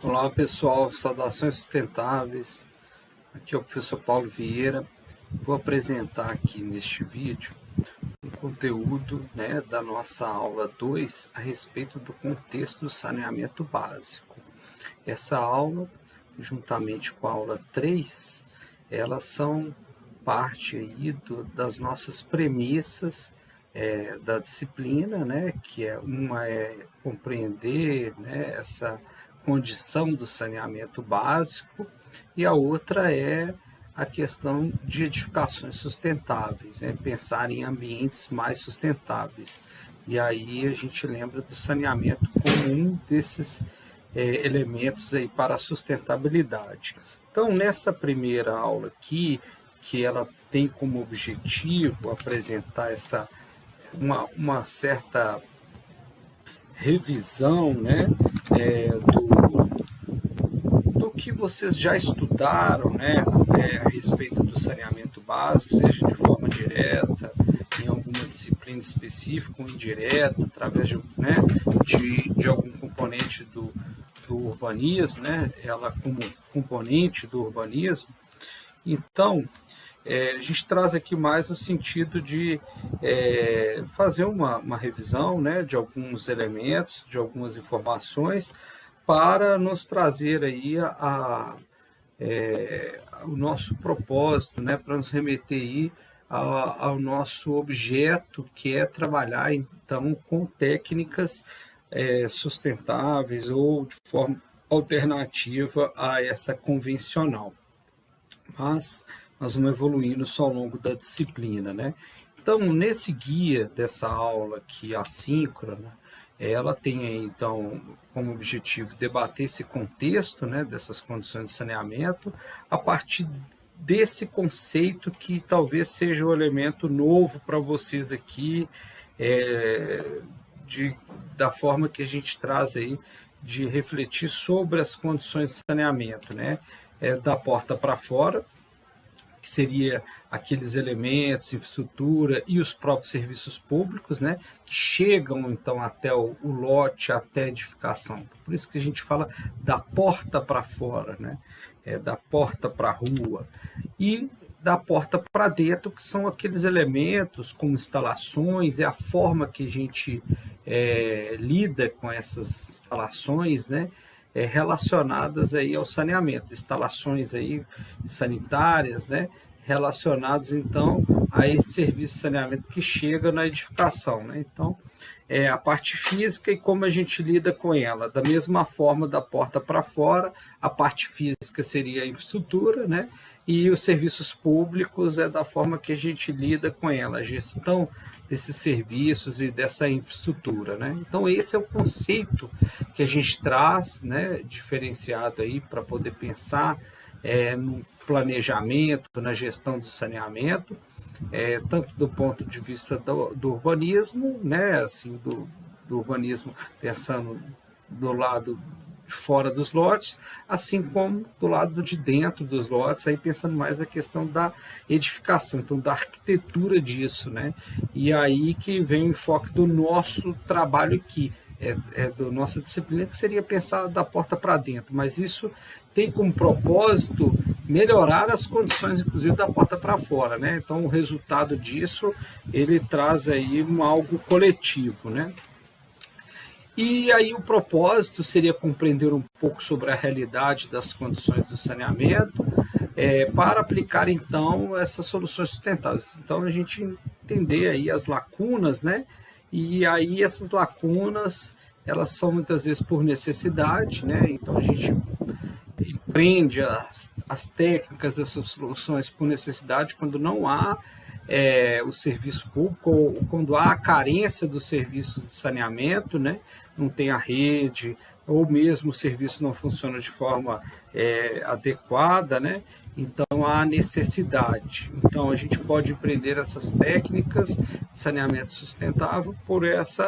Olá pessoal, saudações sustentáveis, aqui é o professor Paulo Vieira. Vou apresentar aqui neste vídeo um conteúdo da nossa aula 2 a respeito do contexto do saneamento básico. Essa aula, juntamente com a aula 3, elas são parte aí das nossas premissas da disciplina, que uma é compreender essa condição do saneamento básico, e a outra é a questão de edificações sustentáveis, pensar em ambientes mais sustentáveis. E aí a gente lembra do saneamento como um desses elementos aí para a sustentabilidade. Então, nessa primeira aula aqui, que ela tem como objetivo apresentar uma certa revisão do que vocês já estudaram a respeito do saneamento básico, seja de forma direta, em alguma disciplina específica ou indireta, através de algum componente do urbanismo, ela como componente do urbanismo. Então, a gente traz aqui mais no sentido de fazer uma revisão de alguns elementos, de algumas informações, para nos trazer aí o nosso propósito, para nos remeter aí ao nosso objeto, que é trabalhar então com técnicas sustentáveis ou de forma alternativa a essa convencional. Mas nós vamos evoluindo só ao longo da disciplina, Então, nesse guia dessa aula aqui assíncrona, ela tem então como objetivo debater esse contexto, dessas condições de saneamento, a partir desse conceito que talvez seja um elemento novo para vocês aqui, da forma que a gente traz aí de refletir sobre as condições de saneamento, da porta para fora, que seria aqueles elementos, infraestrutura e os próprios serviços públicos, que chegam então até o lote, até a edificação. Por isso que a gente fala da porta para fora, da porta para a rua, e da porta para dentro, que são aqueles elementos como instalações, é a forma que a gente lida com essas instalações, relacionadas aí ao saneamento, instalações aí sanitárias, relacionadas então a esse serviço de saneamento que chega na edificação, Então, a parte física e como a gente lida com ela. Da mesma forma, da porta para fora, a parte física seria a infraestrutura, e os serviços públicos é da forma que a gente lida com ela, a gestão desses serviços e dessa infraestrutura, Então, esse é o conceito que a gente traz, diferenciado aí para poder pensar no planejamento, na gestão do saneamento, tanto do ponto de vista do urbanismo, assim, do urbanismo pensando do lado fora dos lotes, assim como do lado de dentro dos lotes, aí pensando mais na questão da edificação, então da arquitetura disso, E aí que vem o enfoque do nosso trabalho aqui, da nossa disciplina, que seria pensar da porta para dentro, mas isso tem como propósito melhorar as condições, inclusive, da porta para fora, Então, o resultado disso, ele traz aí algo coletivo, E aí o propósito seria compreender um pouco sobre a realidade das condições do saneamento, para aplicar, então, essas soluções sustentáveis. Então, a gente entender aí as lacunas, E aí essas lacunas, elas são muitas vezes por necessidade, Então, a gente empreende as técnicas, essas soluções por necessidade, quando não há o serviço público, ou quando há a carência dos serviços de saneamento, não tem a rede, ou mesmo o serviço não funciona de forma adequada, Então, há necessidade. Então, a gente pode empreender essas técnicas de saneamento sustentável por esse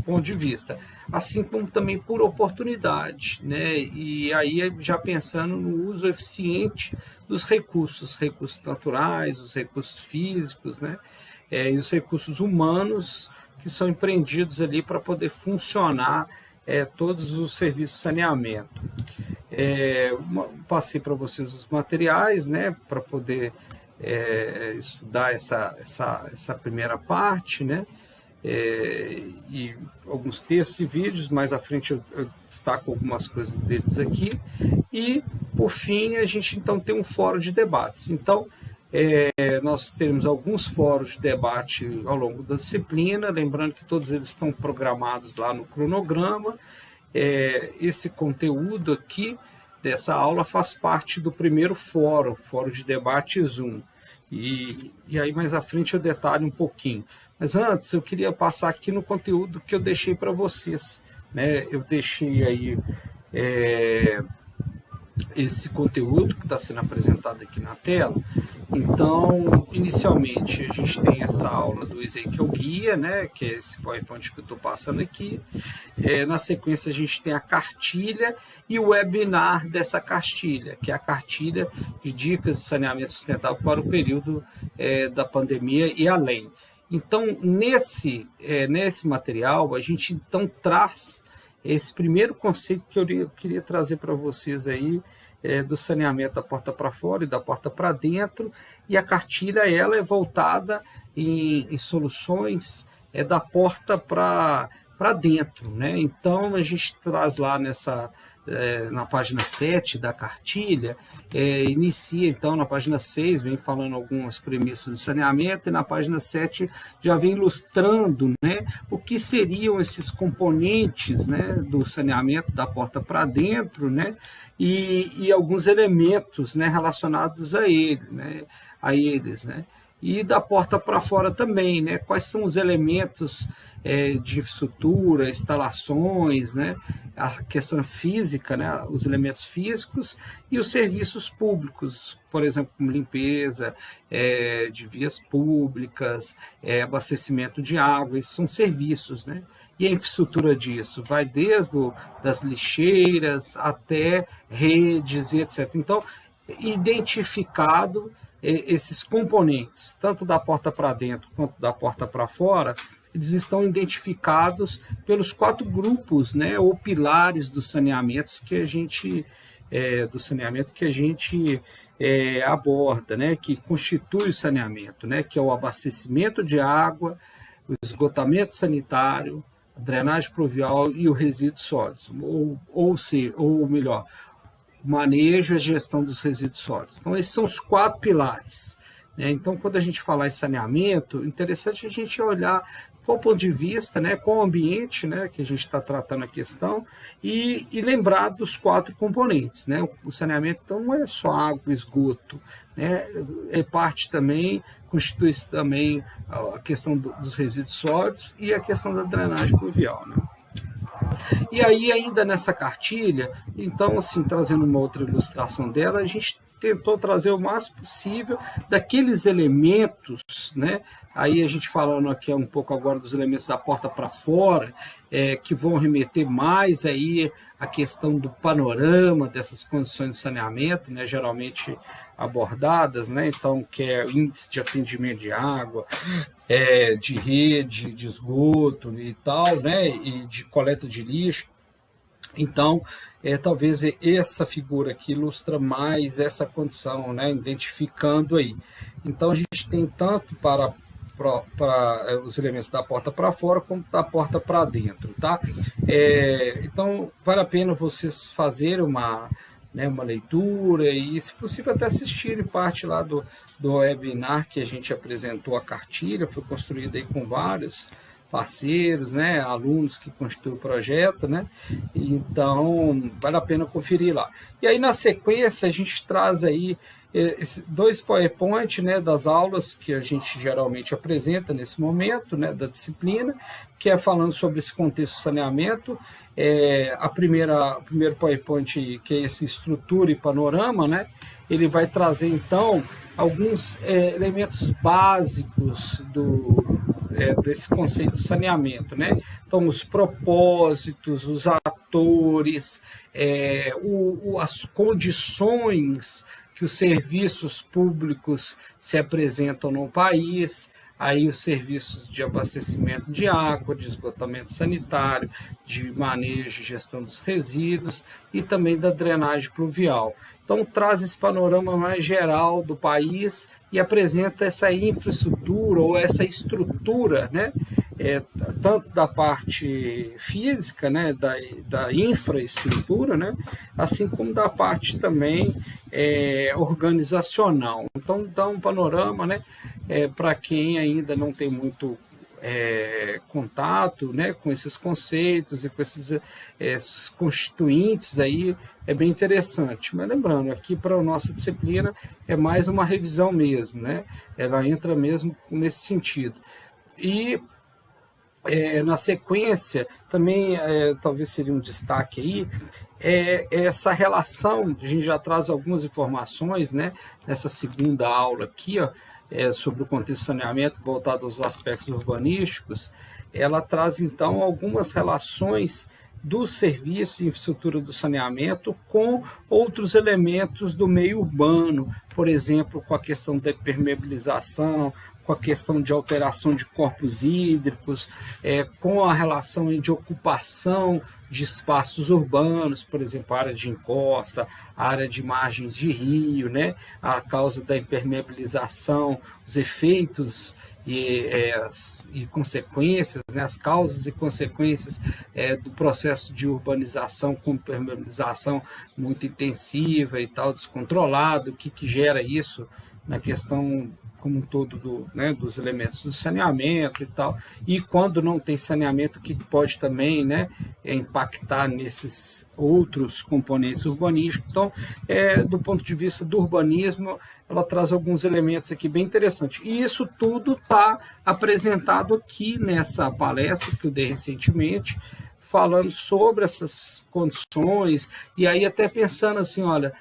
ponto de vista, assim como também por oportunidade, E aí já pensando no uso eficiente dos recursos naturais, os recursos físicos, e os recursos humanos que são empreendidos ali para poder funcionar todos os serviços de saneamento. Passei para vocês os materiais, né, para poder estudar essa primeira parte, né, e alguns textos e vídeos. Mais à frente eu destaco algumas coisas deles aqui. E, por fim, a gente então tem um fórum de debates. Então, nós teremos alguns fóruns de debate ao longo da disciplina, lembrando que todos eles estão programados lá no cronograma. Esse conteúdo aqui dessa aula faz parte do primeiro fórum de debate Zoom. E aí mais à frente eu detalho um pouquinho. Mas antes eu queria passar aqui no conteúdo que eu deixei para vocês, né? Eu deixei aí esse conteúdo que está sendo apresentado aqui na tela. Então, inicialmente, a gente tem essa aula do Ezequiel Guia, né, que é esse PowerPoint que eu estou passando aqui. Na sequência, a gente tem a cartilha e o webinar dessa cartilha, que é a cartilha de dicas de saneamento sustentável para o período da pandemia e além. Então, nesse material, a gente então traz esse primeiro conceito que eu queria trazer para vocês aí, do saneamento da porta para fora e da porta para dentro, e a cartilha ela é voltada em soluções da porta para dentro, né? Então, a gente traz lá na página 7 da cartilha, inicia então na página 6, vem falando algumas premissas do saneamento, e na página 7 já vem ilustrando, né, o que seriam esses componentes, né, do saneamento da porta para dentro, né, e alguns elementos, né, relacionados a eles, né, e da porta para fora também, né, quais são os elementos de estrutura, instalações, né, a questão física, né, os elementos físicos e os serviços públicos, por exemplo, como limpeza de vias públicas, abastecimento de água, esses são serviços, né? E a infraestrutura disso vai desde das lixeiras até redes e etc. Então, identificado esses componentes, tanto da porta para dentro quanto da porta para fora, eles estão identificados pelos 4 grupos, né, ou pilares do saneamento que a gente aborda, né, que constitui o saneamento, né, que é o abastecimento de água, o esgotamento sanitário, a drenagem pluvial e o resíduos sólidos, ou melhor, o manejo e a gestão dos resíduos sólidos. Então, esses são os 4 pilares. Então, quando a gente falar em saneamento, interessante a gente olhar qual o ponto de vista, né, qual o ambiente, né, que a gente está tratando a questão, e lembrar dos 4 componentes. Né? O saneamento, então, não é só água e esgoto, né? Constitui também a questão dos resíduos sólidos e a questão da drenagem pluvial. Né? E aí, ainda nessa cartilha, então, assim, trazendo uma outra ilustração dela, a gente tentou trazer o máximo possível daqueles elementos, né? Aí a gente falando aqui um pouco agora dos elementos da porta para fora, que vão remeter mais aí a questão do panorama dessas condições de saneamento, né? Geralmente abordadas, né? Então, que é o índice de atendimento de água, de rede, de esgoto e tal, né? E de coleta de lixo. Então, talvez essa figura aqui ilustra mais essa condição, né, identificando aí. Então, a gente tem tanto para os elementos da porta para fora como da porta para dentro, tá? Então, vale a pena vocês fazerem uma leitura e, se possível, até assistirem parte lá do webinar que a gente apresentou a cartilha, foi construída aí com vários parceiros, né, alunos que constituem o projeto, né, então vale a pena conferir lá. E aí, na sequência, a gente traz aí 2 PowerPoint, né, das aulas que a gente geralmente apresenta nesse momento, né, da disciplina, que é falando sobre esse contexto de saneamento. O primeiro PowerPoint, que é esse estrutura e panorama, né, ele vai trazer, então, alguns elementos básicos desse conceito de saneamento, né? Então, os propósitos, os atores, as condições que os serviços públicos se apresentam no país, aí os serviços de abastecimento de água, de esgotamento sanitário, de manejo e gestão dos resíduos e também da drenagem pluvial. Então, traz esse panorama mais geral do país e apresenta essa infraestrutura ou essa estrutura, né? Tanto da parte física, né, da infraestrutura, né, assim como da parte também organizacional. Então, dá um panorama, né, para quem ainda não tem muito contato, né, com esses conceitos e com esses constituintes aí, é bem interessante. Mas lembrando, aqui para a nossa disciplina é mais uma revisão mesmo, né? Ela entra mesmo nesse sentido. E na sequência, também talvez seria um destaque aí, essa relação, a gente já traz algumas informações, né, nessa segunda aula aqui, ó, sobre o contexto de saneamento voltado aos aspectos urbanísticos, ela traz então algumas relações do serviço e infraestrutura do saneamento com outros elementos do meio urbano, por exemplo, com a questão da impermeabilização, com a questão de alteração de corpos hídricos, com a relação de ocupação de espaços urbanos, por exemplo, área de encosta, área de margens de rio, né? A causa da impermeabilização, os efeitos e consequências, né? As causas e consequências do processo de urbanização com impermeabilização muito intensiva e tal, descontrolado, o que gera isso na questão como um todo dos elementos do saneamento e tal, e quando não tem saneamento, que pode também, né, impactar nesses outros componentes urbanísticos. Então, do ponto de vista do urbanismo, ela traz alguns elementos aqui bem interessantes. E isso tudo está apresentado aqui nessa palestra que eu dei recentemente, falando sobre essas condições, e aí até pensando assim, olha,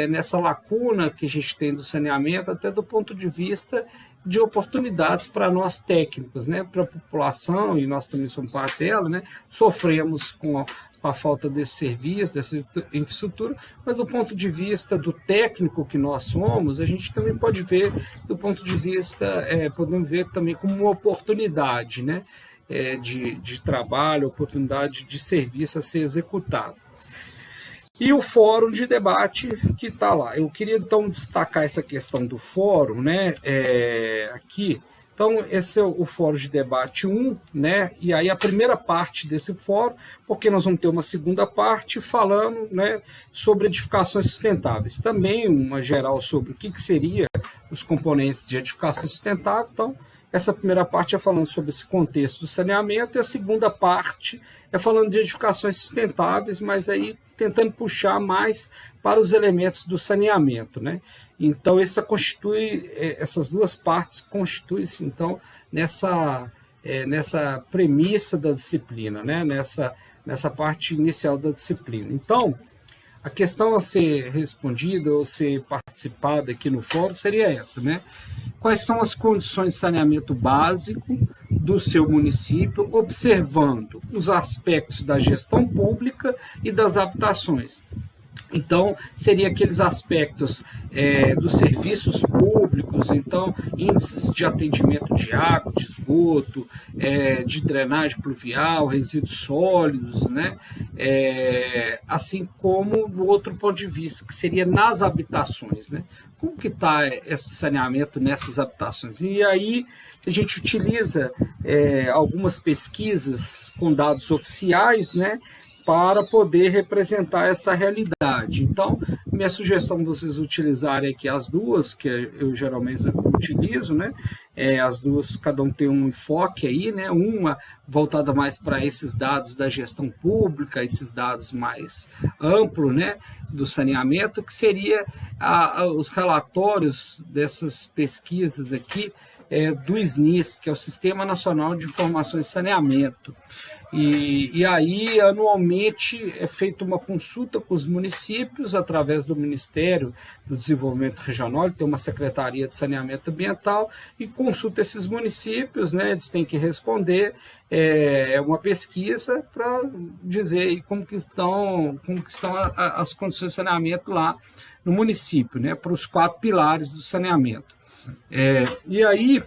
nessa lacuna que a gente tem do saneamento, até do ponto de vista de oportunidades para nós técnicos, né, para a população, e nós também somos parte dela, né, sofremos com a falta desse serviço, dessa infraestrutura, mas do ponto de vista do técnico que nós somos, a gente também pode ver, do ponto de vista, podemos ver também como uma oportunidade, né, de trabalho, oportunidade de serviço a ser executado. E o fórum de debate que está lá. Eu queria, então, destacar essa questão do fórum, né, aqui. Então, esse é o fórum de debate 1, né, e aí a primeira parte desse fórum, porque nós vamos ter uma segunda parte falando, né, sobre edificações sustentáveis. Também uma geral sobre o que seria os componentes de edificação sustentável. Então, essa primeira parte é falando sobre esse contexto do saneamento, e a segunda parte é falando de edificações sustentáveis, mas aí tentando puxar mais para os elementos do saneamento, né? Então, essas duas partes constituem-se, então, nessa premissa da disciplina, né? Nessa parte inicial da disciplina. Então, a questão a ser respondida ou ser participada aqui no fórum seria essa, né? Quais são as condições de saneamento básico do seu município, observando os aspectos da gestão pública e das habitações. Então, seria aqueles aspectos dos serviços públicos, então, índices de atendimento de água, de esgoto, de drenagem pluvial, resíduos sólidos, né? Assim como do outro ponto de vista, que seria nas habitações, né? Como que está esse saneamento nessas habitações? E aí a gente utiliza algumas pesquisas com dados oficiais, né, para poder representar essa realidade. Então, minha sugestão é vocês utilizarem aqui as duas, que eu geralmente utilizo, né? As duas, cada um tem um enfoque aí, né? Uma voltada mais para esses dados da gestão pública, esses dados mais amplos, né, do saneamento, que seria os relatórios dessas pesquisas aqui do SNIS, que é o Sistema Nacional de Informações de Saneamento. E aí, anualmente, é feita uma consulta com os municípios, através do Ministério do Desenvolvimento Regional, tem uma Secretaria de Saneamento Ambiental, e consulta esses municípios, né, eles têm que responder uma pesquisa para dizer como que estão as condições de saneamento lá no município, né, para os 4 pilares do saneamento. E aí,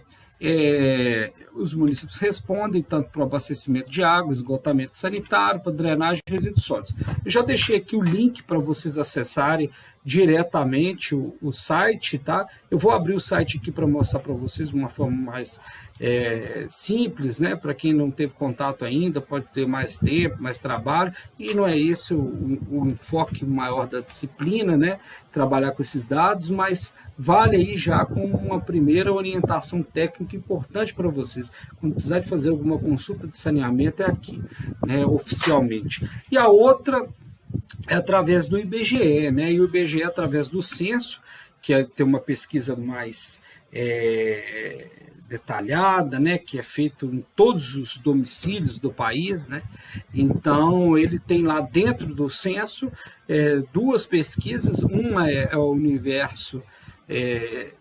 os municípios respondem tanto para o abastecimento de água, esgotamento sanitário, para drenagem de resíduos sólidos. Eu já deixei aqui o link para vocês acessarem diretamente o site, tá? Eu vou abrir o site aqui para mostrar para vocês de uma forma mais simples, né? Para quem não teve contato ainda, pode ter mais tempo, mais trabalho, e não é esse o enfoque maior da disciplina, né? Trabalhar com esses dados, mas vale aí já como uma primeira orientação técnica importante para vocês. Quando precisar de fazer alguma consulta de saneamento, é aqui, né, oficialmente. E a outra é através do IBGE, né? E o IBGE, através do censo, que tem uma pesquisa mais detalhada, né, que é feito em todos os domicílios do país, né? Então ele tem lá dentro do censo duas pesquisas, uma é o universo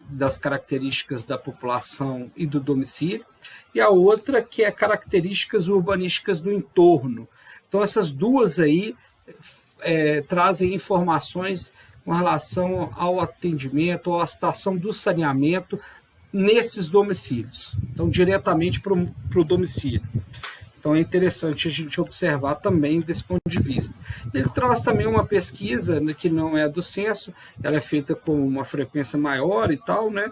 das características da população e do domicílio, e a outra que é características urbanísticas do entorno. Então essas duas aí trazem informações com relação ao atendimento, ou à situação do saneamento nesses domicílios, então diretamente para o domicílio. Então é interessante a gente observar também desse ponto de vista. Ele traz também uma pesquisa, né, que não é do censo, ela é feita com uma frequência maior e tal, né,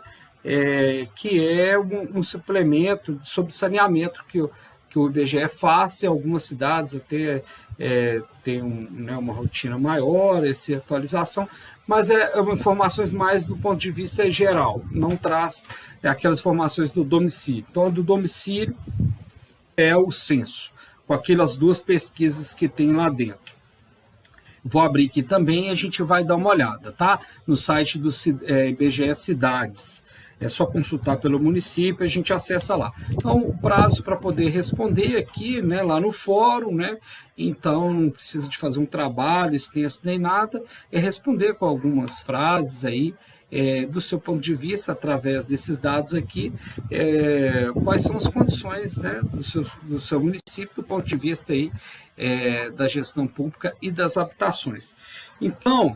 que é um suplemento sobre saneamento que o IBGE faz, em algumas cidades até tem uma rotina maior, essa atualização, mas informações mais do ponto de vista geral, não traz aquelas informações do domicílio. Então, do domicílio é o censo, com aquelas duas pesquisas que tem lá dentro. Vou abrir aqui também e a gente vai dar uma olhada, tá? No site do IBGE Cidades. É só consultar pelo município, a gente acessa lá. Então, o prazo para poder responder aqui, né, lá no fórum, né? Então, não precisa de fazer um trabalho extenso nem nada, é responder com algumas frases aí, do seu ponto de vista, através desses dados aqui, quais são as condições, né, do seu município, do ponto de vista aí, da gestão pública e das habitações. Então,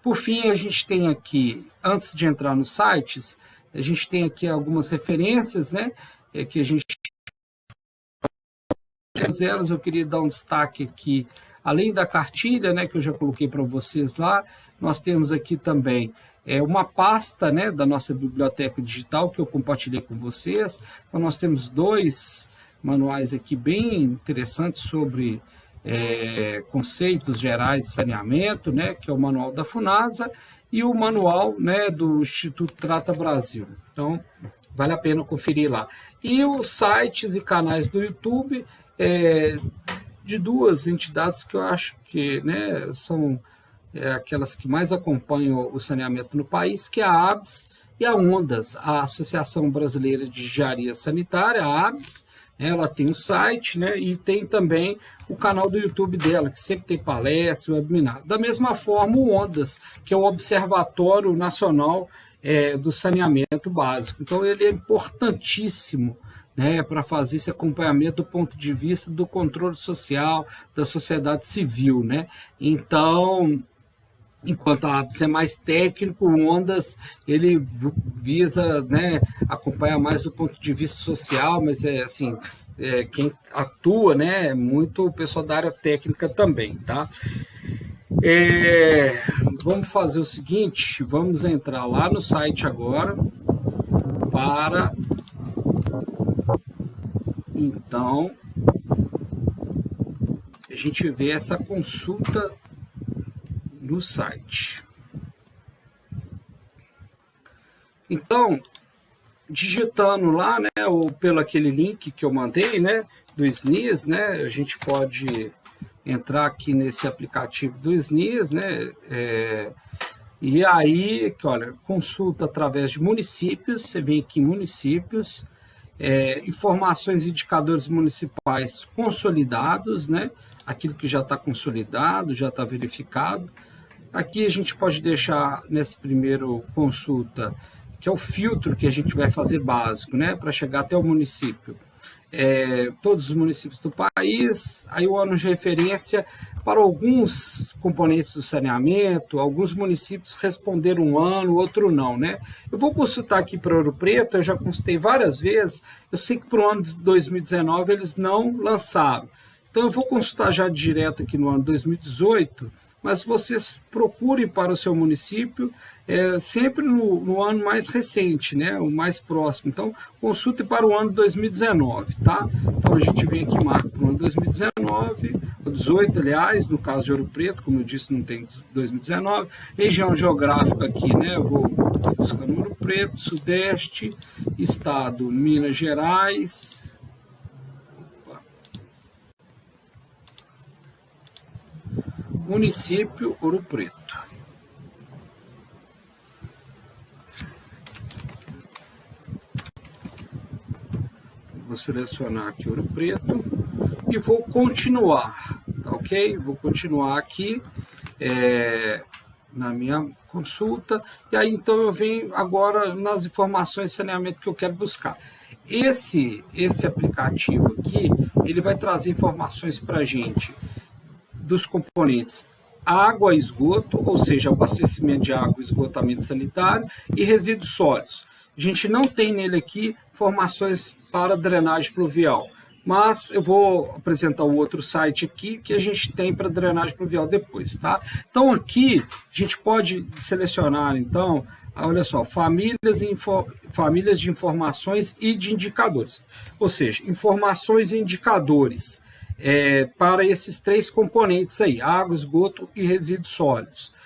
por fim, a gente tem aqui, antes de entrar nos sites, a gente tem aqui algumas referências, né, que a gente... Eu queria dar um destaque aqui, além da cartilha, né, que eu já coloquei para vocês lá, nós temos aqui também uma pasta, né, da nossa biblioteca digital, que eu compartilhei com vocês. Então, nós temos dois manuais aqui bem interessantes sobre conceitos gerais de saneamento, né, que é o manual da Funasa e o manual, né, do Instituto Trata Brasil. Então, vale a pena conferir lá. E os sites e canais do YouTube de duas entidades que eu acho que, né, são aquelas que mais acompanham o saneamento no país, que é a ABS e a ONDAS, a Associação Brasileira de Engenharia Sanitária, a ABS. Ela tem um site, né, e tem também o canal do YouTube dela, que sempre tem palestra, webinar. Da mesma forma, o ONDAS, que é o Observatório Nacional do Saneamento Básico. Então, ele é importantíssimo, né, para fazer esse acompanhamento do ponto de vista do controle social, da sociedade civil, né? Então, enquanto a ABS é mais técnico, o ONDAS ele visa, né, acompanhar mais do ponto de vista social, mas assim, quem atua, né, é muito o pessoal da área técnica também, tá? Vamos fazer o seguinte, vamos entrar lá no site agora para... Então, a gente vê essa consulta no site. Então, digitando lá, né, ou pelo aquele link que eu mandei, né, do SNIS, né, a gente pode entrar aqui nesse aplicativo do SNIS, né, e aí, olha, consulta através de municípios, você vem aqui em municípios, informações e indicadores municipais consolidados, né? Aquilo que já está consolidado, já está verificado. Aqui a gente pode deixar nessa primeira consulta, que é o filtro que a gente vai fazer básico, né? Para chegar até o município. todos os municípios do país, aí o ano de referência para alguns componentes do saneamento, alguns municípios responderam um ano, outro não, né? Eu vou consultar aqui para Ouro Preto, eu já consultei várias vezes, eu sei que para o ano de 2019 eles não lançaram. Então eu vou consultar já direto aqui no ano 2018, mas vocês procurem para o seu município sempre no ano mais recente, né, o mais próximo. Então, consulte para o ano 2019, tá? Então, a gente vem aqui e marca para o ano 2019, ou 18, aliás, no caso de Ouro Preto, como eu disse, não tem 2019. Região geográfica aqui, né, eu vou buscando Ouro Preto, Sudeste, Estado, Minas Gerais. Município Ouro Preto. Vou selecionar aqui Ouro Preto e vou continuar, tá ok? Vou continuar aqui na minha consulta, e aí então eu venho agora nas informações de saneamento que eu quero buscar. Esse aplicativo aqui, ele vai trazer informações para a gente dos componentes água e esgoto, ou seja, abastecimento de água, esgotamento sanitário e resíduos sólidos. A gente não tem nele aqui informações para drenagem pluvial, mas eu vou apresentar o outro site aqui que a gente tem para drenagem pluvial depois, tá? Então aqui a gente pode selecionar, então, olha só, famílias de informações e de indicadores, ou seja, informações e indicadores para esses três componentes aí, água, esgoto e resíduos sólidos.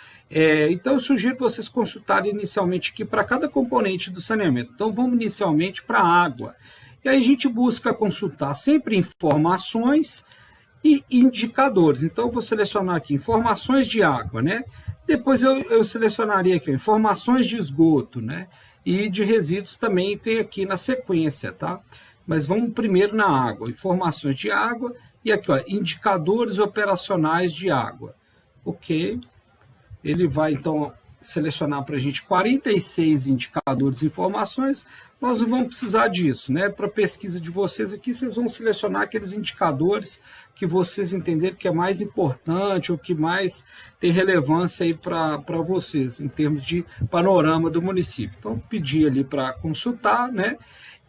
Então, eu sugiro que vocês consultarem inicialmente aqui para cada componente do saneamento. Então, vamos inicialmente para a água. E aí a gente busca consultar sempre informações e indicadores. Então, eu vou selecionar aqui informações de água, né? Depois eu selecionaria aqui informações de esgoto, né? E de resíduos também tem aqui na sequência, tá? Mas vamos primeiro na água, informações de água e aqui, ó, indicadores operacionais de água. Ok. Ele vai, então, selecionar para a gente 46 indicadores e informações. Nós não vamos precisar disso, né? Para a pesquisa de vocês aqui, vocês vão selecionar aqueles indicadores que vocês entenderem que é mais importante ou que mais tem relevância aí para vocês, em termos de panorama do município. Então, pedir ali para consultar, né?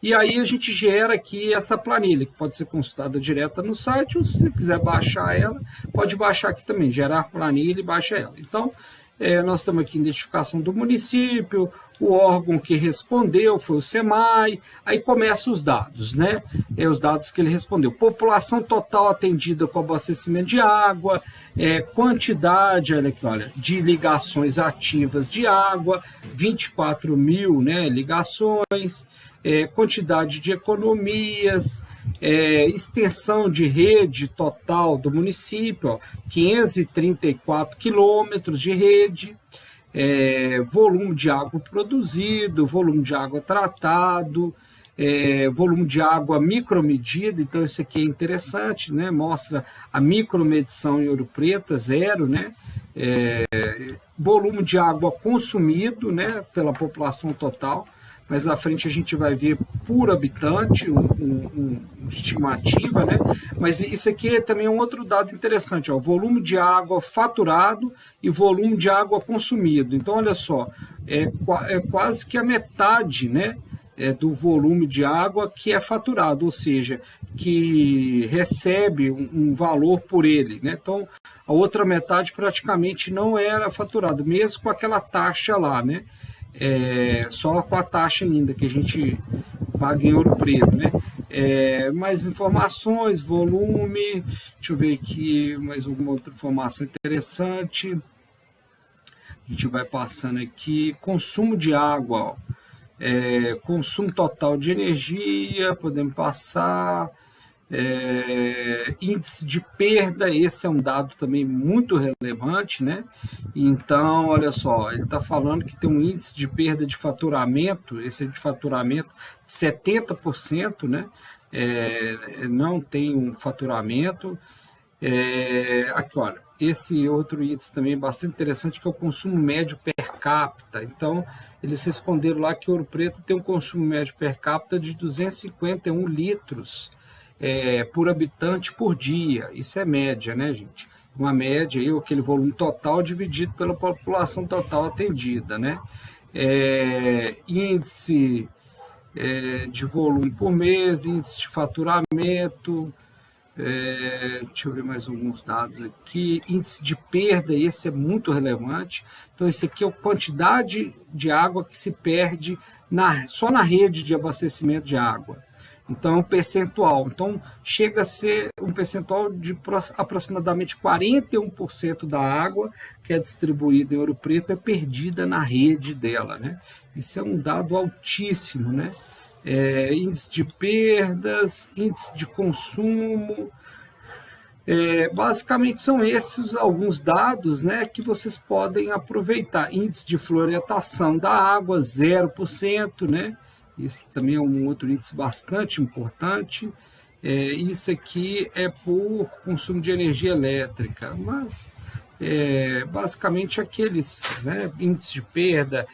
E aí a gente gera aqui essa planilha, que pode ser consultada direto no site, ou se você quiser baixar ela, pode baixar aqui também, gerar planilha e baixa ela. Então, nós estamos aqui em identificação do município, o órgão que respondeu foi o SEMAI, aí começam os dados, né? Os dados que ele respondeu. População total atendida com abastecimento de água, quantidade, olha aqui, olha, de ligações ativas de água, 24 mil, né, ligações, quantidade de economias, extensão de rede total do município, ó, 534 quilômetros de rede, volume de água produzido, volume de água tratado, volume de água micromedida. Então isso aqui é interessante, né? Mostra a micromedição em Ouro Preto, 0, né? Volume de água consumido, né, pela população total. Mais à frente a gente vai ver por habitante, uma estimativa, né? Mas isso aqui também é um outro dado interessante, ó, volume de água faturado e volume de água consumido. Então, olha só, é quase que a metade, né, do volume de água que é faturado, ou seja, que recebe um valor por ele, né? Então, a outra metade praticamente não era faturado, mesmo com aquela taxa lá, né? Só com a taxa ainda que a gente paga em Ouro Preto, né? Mais informações, volume, deixa eu ver aqui mais alguma outra informação interessante. A gente vai passando aqui, consumo de água, ó. Consumo total de energia, podemos passar. Índice de perda, esse é um dado também muito relevante, né? Então, olha só, ele está falando que tem um índice de perda de faturamento, esse de faturamento de 70%, né? Não tem um faturamento. Aqui, olha, esse outro índice também é bastante interessante, que é o consumo médio per capita. Então, eles responderam lá que Ouro Preto tem um consumo médio per capita de 251 litros por habitante por dia. Isso é média, né, gente? Uma média, aí, aquele volume total dividido pela população total atendida, né? Índice de volume por mês, índice de faturamento, deixa eu ver mais alguns dados aqui, índice de perda, esse é muito relevante. Então, esse aqui é a quantidade de água que se perde só na rede de abastecimento de água. Então, é um percentual. Então, chega a ser um percentual de aproximadamente 41% da água que é distribuída em Ouro Preto é perdida na rede dela, né? Isso é um dado altíssimo, né? Índice de perdas, índice de consumo. Basicamente são esses alguns dados, né, que vocês podem aproveitar. Índice de fluoretação da água, 0%, né? Isso também é um outro índice bastante importante. Isso aqui é por consumo de energia elétrica, mas basicamente aqueles, né, índice de perda,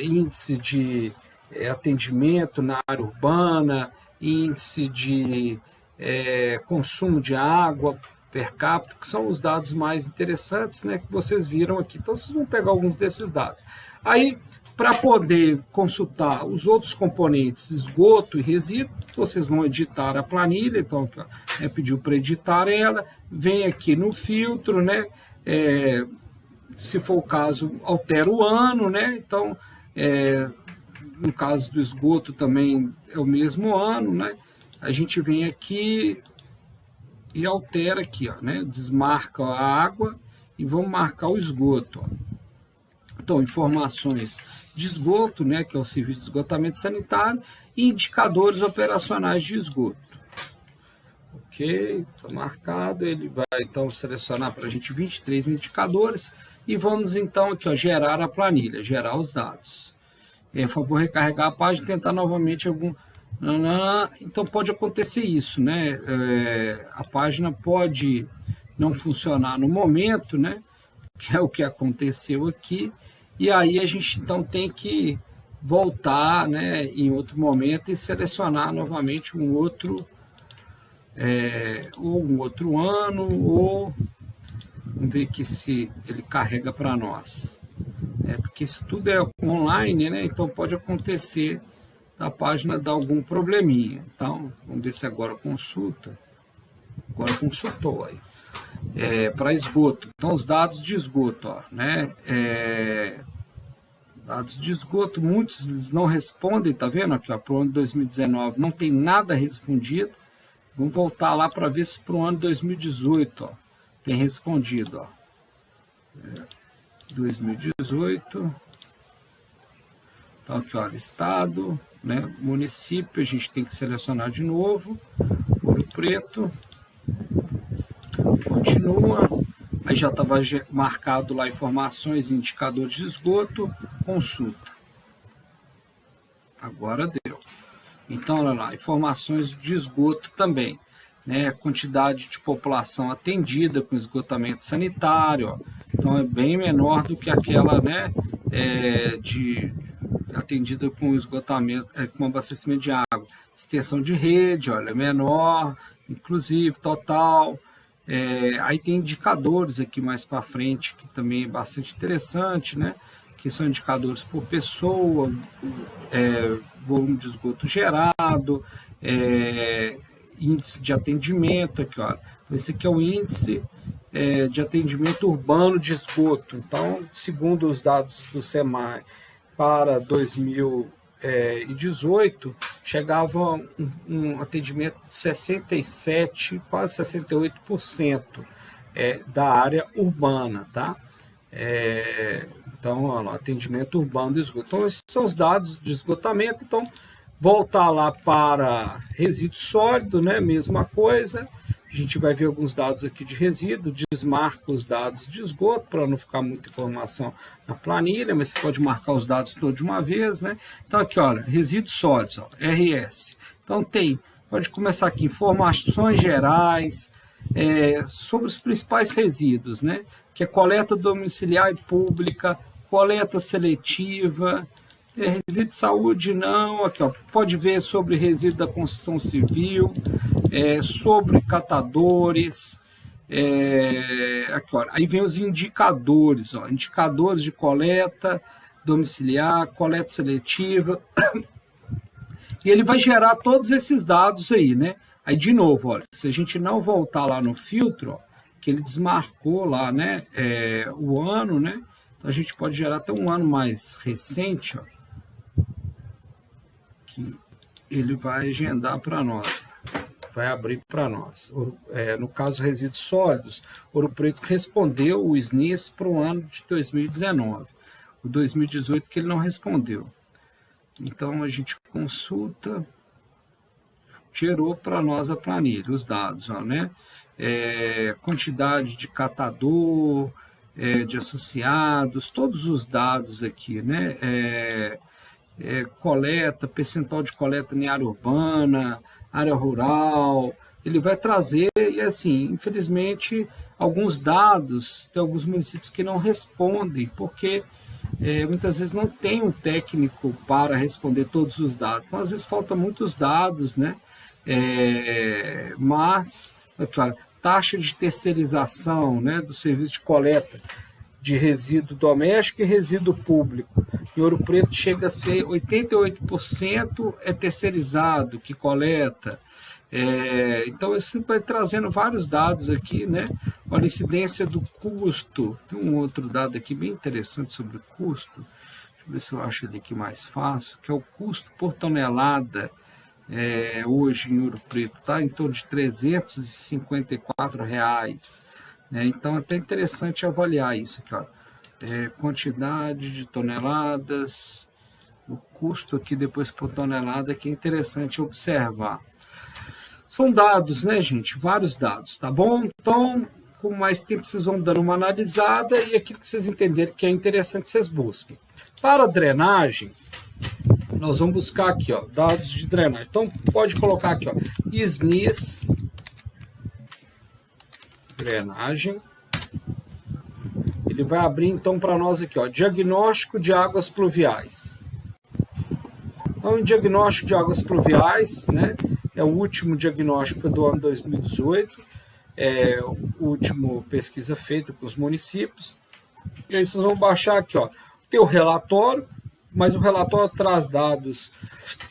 índice de atendimento na área urbana, índice de consumo de água per capita, que são os dados mais interessantes, né, que vocês viram aqui. Então, vocês vão pegar alguns desses dados. Aí, para poder consultar os outros componentes, esgoto e resíduo, vocês vão editar a planilha. Então, pediu para editar ela, vem aqui no filtro, né? Se for o caso, altera o ano, né? Então, no caso do esgoto também é o mesmo ano, né? A gente vem aqui e altera aqui, ó, né? Desmarca a água e vamos marcar o esgoto, ó. Então, informações de esgoto, né, que é o serviço de esgotamento sanitário, e indicadores operacionais de esgoto. Ok, está marcado, ele vai então selecionar para a gente 23 indicadores e vamos então aqui, ó, gerar a planilha, gerar os dados. Por favor, recarregar a página e tentar novamente algum... Então pode acontecer isso, né? A página pode não funcionar no momento, né? Que é o que aconteceu aqui. E aí a gente então tem que voltar, né, em outro momento e selecionar novamente um outro ano, ou vamos ver aqui se ele carrega para nós. Porque isso tudo é online, né? Então pode acontecer da página dar algum probleminha. Então, vamos ver se agora consulta. Agora consultou aí. Para esgoto. Então, os dados de esgoto, ó, né? Dados de esgoto, muitos eles não respondem, tá vendo aqui, para o ano de 2019 não tem nada respondido. Vamos voltar lá para ver se para o ano de 2018, ó, tem respondido, ó. 2018. Então, aqui, ó, estado, né? Município, a gente tem que selecionar de novo. Ouro Preto. Continua. Aí já estava marcado lá informações e indicadores de esgoto. Consulta. Agora deu. Então, olha lá, informações de esgoto também, né? Quantidade de população atendida com esgotamento sanitário, ó. Então é bem menor do que aquela, né, atendida com esgotamento, com abastecimento de água. Extensão de rede, olha, é menor, inclusive total. Aí tem indicadores aqui mais para frente, que também é bastante interessante, né? Que são indicadores por pessoa, volume de esgoto gerado, índice de atendimento, aqui, ó. Esse aqui é o índice de atendimento urbano de esgoto. Então, segundo os dados do SEMAI, para 2018, chegava um atendimento de 67%, quase 68% da área urbana, tá? Então, olha lá, atendimento urbano de esgoto. Então, esses são os dados de esgotamento. Então, voltar lá para resíduo sólido, né? Mesma coisa. A gente vai ver alguns dados aqui de resíduo, desmarca os dados de esgoto, para não ficar muita informação na planilha, mas você pode marcar os dados todos de uma vez, né? Então, aqui, olha, resíduos sólidos, ó, RS. Então, pode começar aqui, informações gerais sobre os principais resíduos, né? Que é coleta domiciliar e pública, coleta seletiva, Resíduo de saúde, não. Aqui, ó, pode ver sobre resíduo da construção civil, sobre catadores. Aqui, ó, aí vem os indicadores, ó, indicadores de coleta domiciliar, coleta seletiva. E ele vai gerar todos esses dados aí, né? Aí, de novo, olha, se a gente não voltar lá no filtro, ó, que ele desmarcou lá, né, o ano, né? Então, a gente pode gerar até um ano mais recente, ó, que ele vai agendar para nós, vai abrir para nós. No caso, resíduos sólidos, Ouro Preto respondeu o SNIS para o ano de 2019. O 2018 que ele não respondeu. Então, a gente consulta, gerou para nós a planilha, os dados, ó, né? Quantidade de catador, de associados, todos os dados aqui, né? Coleta, percentual de coleta em área urbana, área rural, ele vai trazer, e assim, infelizmente, alguns dados, tem alguns municípios que não respondem, porque muitas vezes não tem um técnico para responder todos os dados, então às vezes faltam muitos dados, né? Mas, claro, taxa de terceirização, né, do serviço de coleta de resíduo doméstico e resíduo público. Em Ouro Preto chega a ser 88% terceirizado que coleta. Então, isso vai trazendo vários dados aqui, né? Olha, a incidência do custo. Tem um outro dado aqui bem interessante sobre o custo. Deixa eu ver se eu acho ele aqui mais fácil, que é o custo por tonelada hoje em Ouro Preto, tá? Em torno de R$ 354. Então, é até interessante avaliar isso aqui, ó. Quantidade de toneladas, o custo aqui depois por tonelada, que é interessante observar. São dados, né, gente? Vários dados, tá bom? Então, com mais tempo, vocês vão dando uma analisada e aquilo que vocês entenderem que é interessante, vocês busquem. Para a drenagem, nós vamos buscar aqui, ó, dados de drenagem. Então, pode colocar aqui, ó, SNIS, drenagem. Ele vai abrir, então, para nós aqui, ó, diagnóstico de águas pluviais. Então, o diagnóstico de águas pluviais, né, o último diagnóstico foi do ano 2018, a última pesquisa feita com os municípios. E aí vocês vão baixar aqui, ó, tem o relatório, mas o relatório traz dados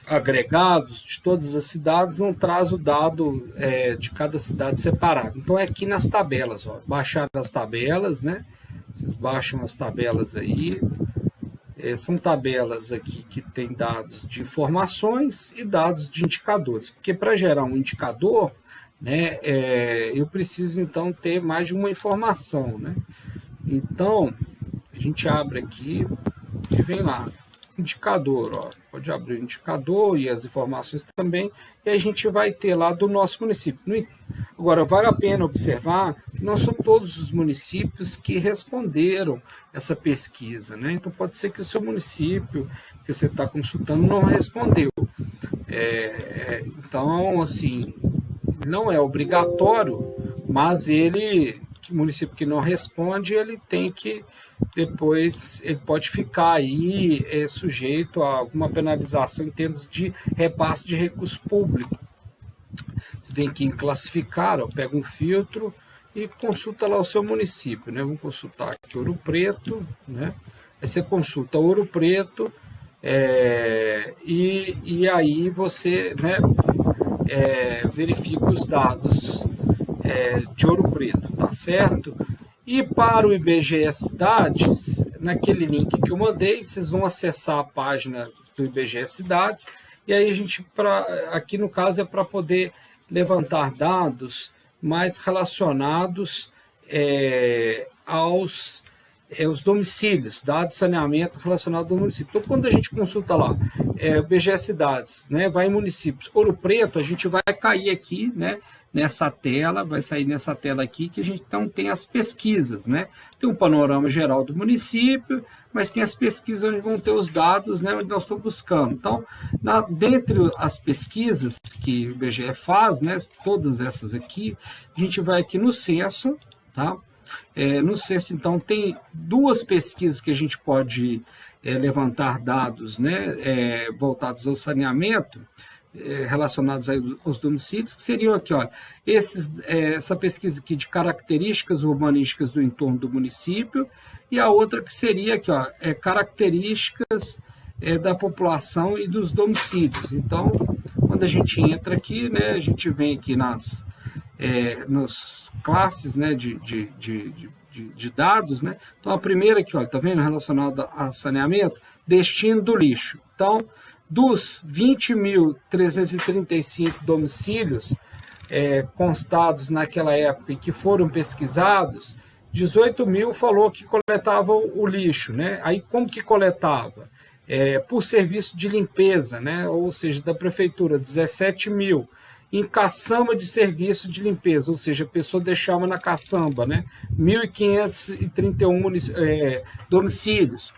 agregados de todas as cidades, não traz o dado de cada cidade separado. Então, é aqui nas tabelas, ó, baixar as tabelas, né? Vocês baixam as tabelas aí. São tabelas aqui que tem dados de informações e dados de indicadores, porque para gerar um indicador, né, eu preciso então ter mais de uma informação, né? Então, a gente abre aqui e vem lá, indicador, ó, pode abrir o indicador e as informações também, e a gente vai ter lá do nosso município. Agora, vale a pena observar que não são todos os municípios que responderam essa pesquisa, né? Então, pode ser que o seu município que você está consultando não respondeu. Então, assim, não é obrigatório, mas o município que não responde, ele tem que, depois, ele pode ficar aí sujeito a alguma penalização em termos de repasse de recurso público. Você vem aqui em classificar, ó, pega um filtro e consulta lá o seu município, né? Vamos consultar aqui Ouro Preto, né? Aí você consulta Ouro Preto e aí você, né, verifica os dados de Ouro Preto, tá certo? E para o IBGE Cidades, naquele link que eu mandei, vocês vão acessar a página do IBGE Cidades, e aí a gente, aqui no caso, é para poder levantar dados mais relacionados aos domicílios, dados de saneamento relacionados ao município. Então, quando a gente consulta lá, o IBGE Cidades, né, vai em municípios, Ouro Preto, a gente vai cair aqui, né, nessa tela, vai sair nessa tela aqui, que a gente então tem as pesquisas, né? Tem um panorama geral do município, mas tem as pesquisas onde vão ter os dados, né, onde nós estamos buscando. Então, dentre as pesquisas que o IBGE faz, né, todas essas aqui, a gente vai aqui no censo, tá? No censo, então, tem duas pesquisas que a gente pode levantar dados, né, voltados ao saneamento, relacionados aí aos domicílios, que seriam aqui, olha, essa pesquisa aqui de características urbanísticas do entorno do município, e a outra que seria aqui, ó, características da população e dos domicílios. Então, quando a gente entra aqui, né, a gente vem aqui nas classes, né, de dados, né? Então, a primeira aqui, olha, tá vendo, relacionada a saneamento, destino do lixo. Então, dos 20.335 domicílios constados naquela época e que foram pesquisados, 18 mil falou que coletava o lixo, né? Aí como que coletava? Por serviço de limpeza, né? Ou seja, da prefeitura, 17 mil. Em caçamba de serviço de limpeza, ou seja, a pessoa deixava na caçamba, né? 1.531 domicílios.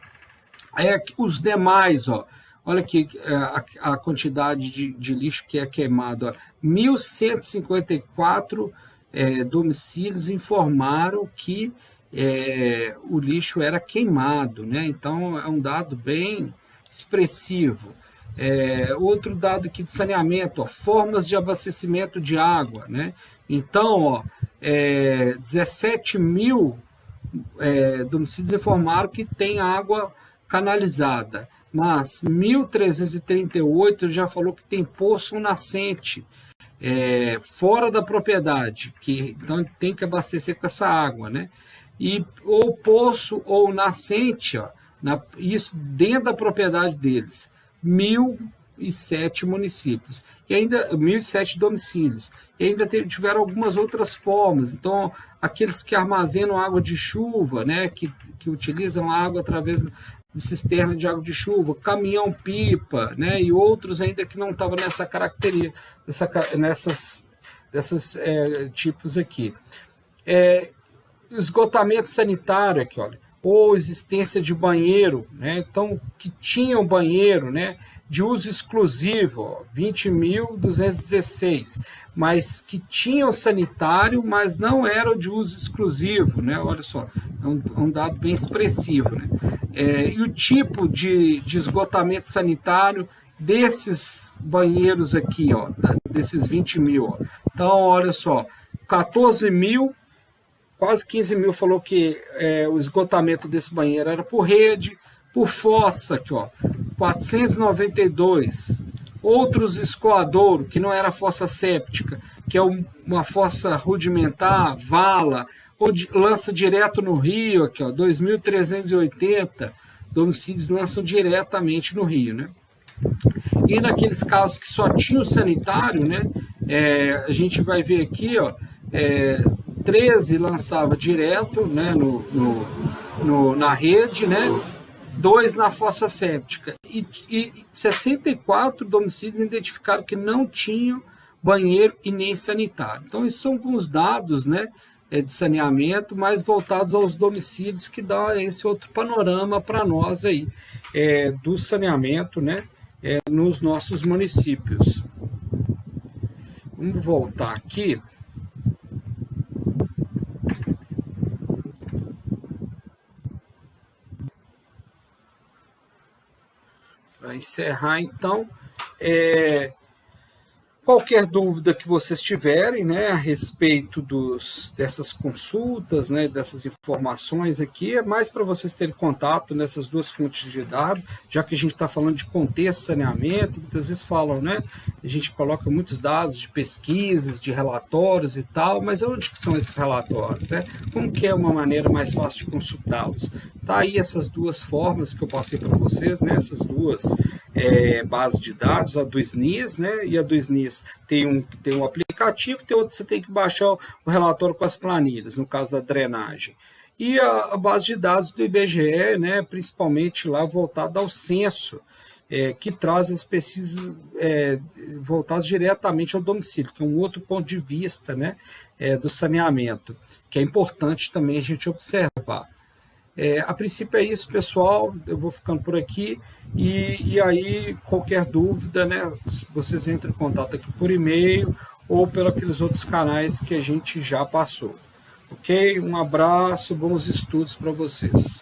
Os demais, ó, olha aqui a quantidade de lixo que é queimado. 1.154 domicílios informaram que o lixo era queimado, né? Então, é um dado bem expressivo. Outro dado aqui de saneamento, ó, formas de abastecimento de água, né? Então, ó, 17 mil domicílios informaram que tem água canalizada, mas 1.338 já falou que tem poço nascente fora da propriedade, que então tem que abastecer com essa água, né? E ou poço ou nascente, ó, isso dentro da propriedade deles, 1.007 municípios e ainda 1.007 domicílios. E ainda tiveram algumas outras formas. Então, aqueles que armazenam água de chuva, né, que utilizam água através de cisterna de água de chuva, caminhão-pipa, né, e outros ainda que não estavam nessa característica, desses tipos aqui. Esgotamento sanitário aqui, olha, ou existência de banheiro, né, então, que tinham banheiro, né, de uso exclusivo, 20.216, mas que tinham sanitário, mas não eram de uso exclusivo, né, olha só, é um dado bem expressivo, né. E o tipo de esgotamento sanitário desses banheiros aqui, ó, desses 20 mil. Ó. Então, olha só, 14 mil, quase 15 mil falou que o esgotamento desse banheiro era por rede, por fossa, aqui, ó, 492. Outros escoadouro, que não era fossa séptica, que é uma fossa rudimentar, vala, ou lança direto no rio, aqui, ó, 2.380 domicílios lançam diretamente no rio, né? E naqueles casos que só tinha o sanitário, né, a gente vai ver aqui, ó, 13 lançava direto, né, na rede, né, 2 na fossa séptica, e 64 domicílios identificaram que não tinham banheiro e nem sanitário. Então, esses são alguns dados, né, de saneamento, mais voltados aos domicílios, que dá esse outro panorama para nós aí, do saneamento, né, nos nossos municípios. Vamos voltar aqui. Para encerrar, então, qualquer dúvida que vocês tiverem, né, a respeito dessas consultas, né, dessas informações aqui, é mais para vocês terem contato nessas duas fontes de dados, já que a gente está falando de contexto, saneamento, muitas vezes falam, né, a gente coloca muitos dados de pesquisas, de relatórios e tal, mas onde que são esses relatórios, né? Como que é uma maneira mais fácil de consultá-los? Tá aí essas duas formas que eu passei para vocês, né, essas duas bases de dados, a do SNIS, né, e a do SNIS tem um aplicativo, tem outro que você tem que baixar o relatório com as planilhas, no caso da drenagem. E a base de dados do IBGE, né, principalmente lá voltada ao censo, que traz as pesquisas voltadas diretamente ao domicílio, que é um outro ponto de vista, né, do saneamento, que é importante também a gente observar. A princípio é isso, pessoal, eu vou ficando por aqui, e aí qualquer dúvida, né, vocês entram em contato aqui por e-mail ou pelos aqueles outros canais que a gente já passou. Ok? Um abraço, bons estudos para vocês.